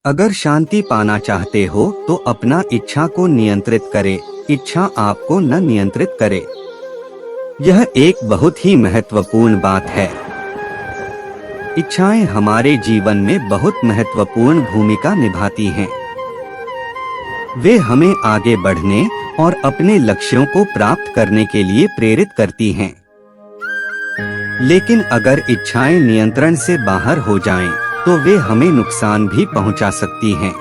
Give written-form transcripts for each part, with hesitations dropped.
अगर शांति पाना चाहते हो तो अपना इच्छा को नियंत्रित करे, इच्छा आपको न नियंत्रित करे। यह एक बहुत ही महत्वपूर्ण बात है। इच्छाएं हमारे जीवन में बहुत महत्वपूर्ण भूमिका निभाती हैं। वे हमें आगे बढ़ने और अपने लक्ष्यों को प्राप्त करने के लिए प्रेरित करती हैं। लेकिन अगर इच्छाएं नियंत्रण से बाहर हो जाएं, तो वे हमें नुकसान भी पहुंचा सकती हैं।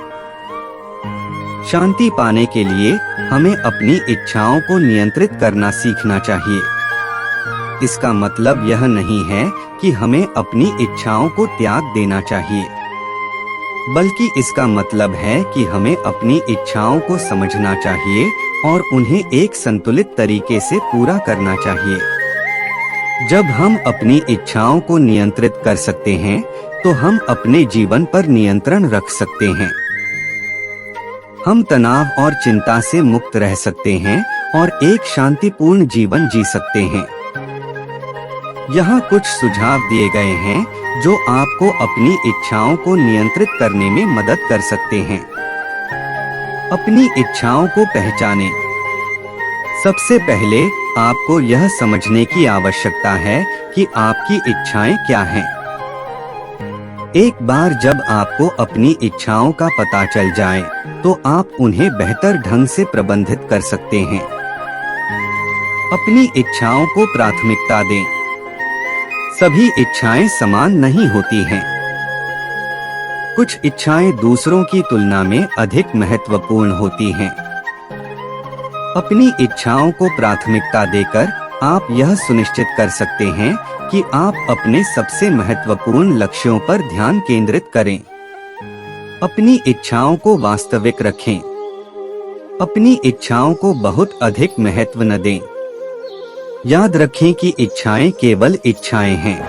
शांति पाने के लिए हमें अपनी इच्छाओं को नियंत्रित करना सीखना चाहिए। इसका मतलब यह नहीं है कि हमें अपनी इच्छाओं को त्याग देना चाहिए, बल्कि इसका मतलब है कि हमें अपनी इच्छाओं को समझना चाहिए और उन्हें एक संतुलित तरीके से पूरा करना चाहिए। जब हम अपनी इच्छाओं को नियंत्रित कर सकते हैं, तो हम अपने जीवन पर नियंत्रण रख सकते हैं। हम तनाव और चिंता से मुक्त रह सकते हैं और एक शांतिपूर्ण जीवन जी सकते हैं। यहाँ कुछ सुझाव दिए गए हैं जो आपको अपनी इच्छाओं को नियंत्रित करने में मदद कर सकते हैं। अपनी इच्छाओं को पहचानें। सबसे पहले आपको यह समझने की आवश्यकता है कि आपकी इच्छाएं क्या हैं। एक बार जब आपको अपनी इच्छाओं का पता चल जाए, तो आप उन्हें बेहतर ढंग से प्रबंधित कर सकते हैं। अपनी इच्छाओं को प्राथमिकता दें। सभी इच्छाएं समान नहीं होती हैं। कुछ इच्छाएं दूसरों की तुलना में अधिक महत्वपूर्ण होती हैं। अपनी इच्छाओं को प्राथमिकता देकर आप यह सुनिश्चित कर सकते हैं कि आप अपने सबसे महत्वपूर्ण लक्ष्यों पर ध्यान केंद्रित करें। अपनी इच्छाओं को वास्तविक रखें। अपनी इच्छाओं को बहुत अधिक महत्व न दें। याद रखें कि इच्छाएं केवल इच्छाएं हैं।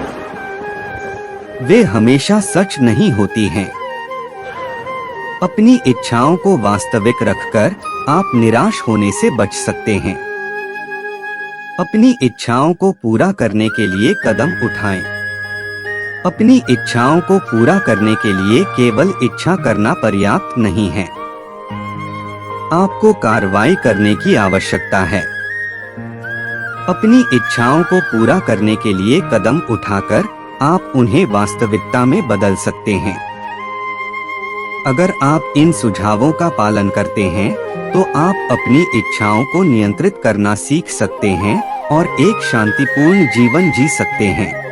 वे हमेशा सच नहीं होती हैं। अपनी इच्छाओं को वास्तविक रखकर आप निराश होने से बच सकते हैं। अपनी इच्छाओं को पूरा करने के लिए कदम उठाएं। अपनी इच्छाओं को पूरा करने के लिए केवल इच्छा करना पर्याप्त नहीं है। आपको कार्रवाई करने की आवश्यकता है। अपनी इच्छाओं को पूरा करने के लिए कदम उठाकर आप उन्हें वास्तविकता में बदल सकते हैं। अगर आप इन सुझावों का पालन करते हैं, तो आप अपनी इच्छाओं को नियंत्रित करना सीख सकते हैं और एक शांतिपूर्ण जीवन जी सकते हैं।